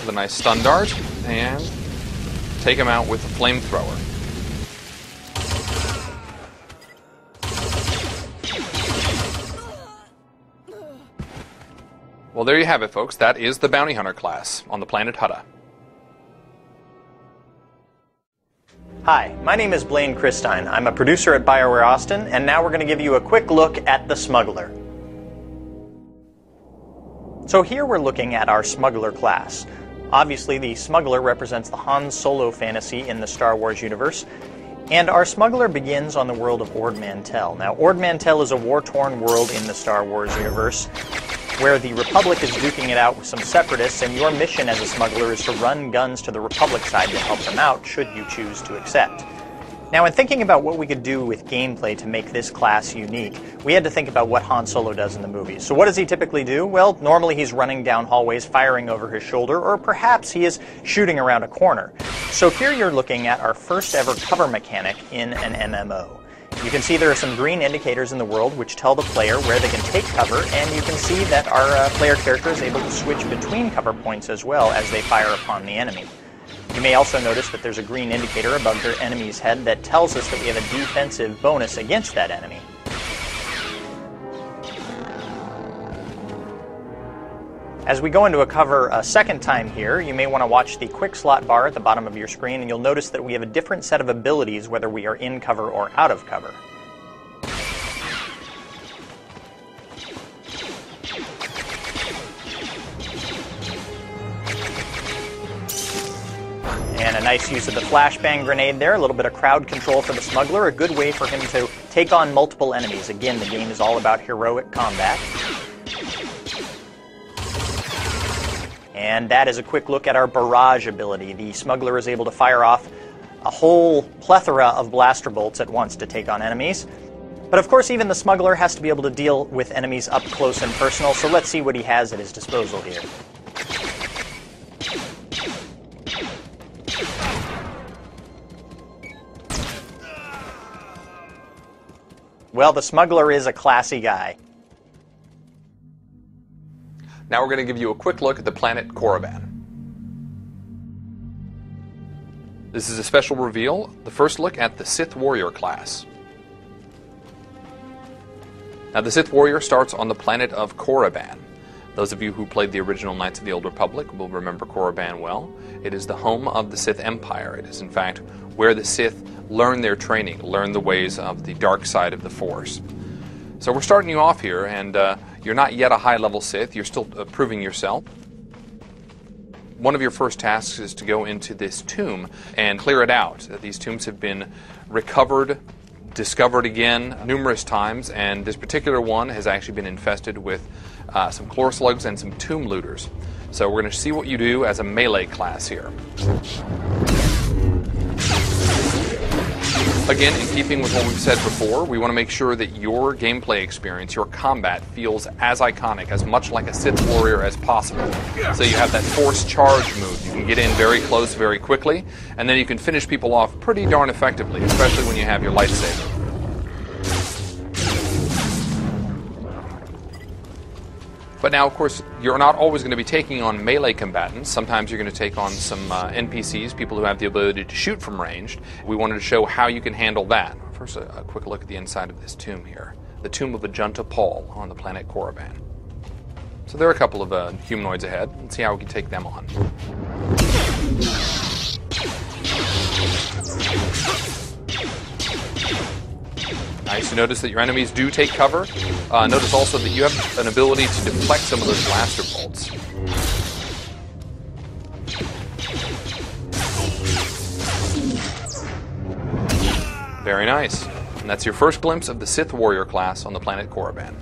with a nice stun dart and take him out with a flamethrower. Well, there you have it, folks. That is the Bounty Hunter class on the planet Hutta. Hi, my name is Blaine Christine. I'm a producer at BioWare Austin, and now we're going to give you a quick look at the Smuggler. So here we're looking at our Smuggler class. Obviously, the Smuggler represents the Han Solo fantasy in the Star Wars universe, and our Smuggler begins on the world of Ord Mantell. Now, Ord Mantell is a war-torn world in the Star Wars universe, where the Republic is duking it out with some separatists, and your mission as a smuggler is to run guns to the Republic side to help them out, should you choose to accept. Now, in thinking about what we could do with gameplay to make this class unique, we had to think about what Han Solo does in the movies. So what does he typically do? Well, normally he's running down hallways, firing over his shoulder, or perhaps he is shooting around a corner. So here you're looking at our first ever cover mechanic in an MMO. You can see there are some green indicators in the world which tell the player where they can take cover, and you can see that our player character is able to switch between cover points as well as they fire upon the enemy. You may also notice that there's a green indicator above their enemy's head that tells us that we have a defensive bonus against that enemy. As we go into a cover a second time here, you may want to watch the quick slot bar at the bottom of your screen, and you'll notice that we have a different set of abilities whether we are in cover or out of cover. And a nice use of the flashbang grenade there, a little bit of crowd control for the Smuggler, a good way for him to take on multiple enemies. Again, the game is all about heroic combat. And that is a quick look at our barrage ability. The Smuggler is able to fire off a whole plethora of blaster bolts at once to take on enemies. But of course, even the Smuggler has to be able to deal with enemies up close and personal, so let's see what he has at his disposal here. Well, the Smuggler is a classy guy. Now we're going to give you a quick look at the planet Korriban. This is a special reveal, the first look at the Sith Warrior class. Now the Sith Warrior starts on the planet of Korriban. Those of you who played the original Knights of the Old Republic will remember Korriban well. It is the home of the Sith Empire. It is in fact where the Sith learn their training, learn the ways of the dark side of the Force. So we're starting you off here, and you're not yet a high-level Sith. You're still proving yourself. One of your first tasks is to go into this tomb and clear it out. These tombs have been recovered, discovered again numerous times, and this particular one has actually been infested with some chlor slugs and some tomb looters. So we're going to see what you do as a melee class here. Again, in keeping with what we've said before, we want to make sure that your gameplay experience, your combat, feels as iconic, as much like a Sith Warrior as possible. So you have that Force Charge move. You can get in very close very quickly, and then you can finish people off pretty darn effectively, especially when you have your lightsaber. But now, of course, you're not always going to be taking on melee combatants. Sometimes you're going to take on some NPCs, people who have the ability to shoot from range. We wanted to show how you can handle that. First, a quick look at the inside of this tomb here. The tomb of Ajunta Pall on the planet Korriban. So there are a couple of humanoids ahead. Let's see how we can take them on. Nice to notice that your enemies do take cover. Notice also that you have an ability to deflect some of those blaster bolts. Very nice. And that's your first glimpse of the Sith Warrior class on the planet Korriban.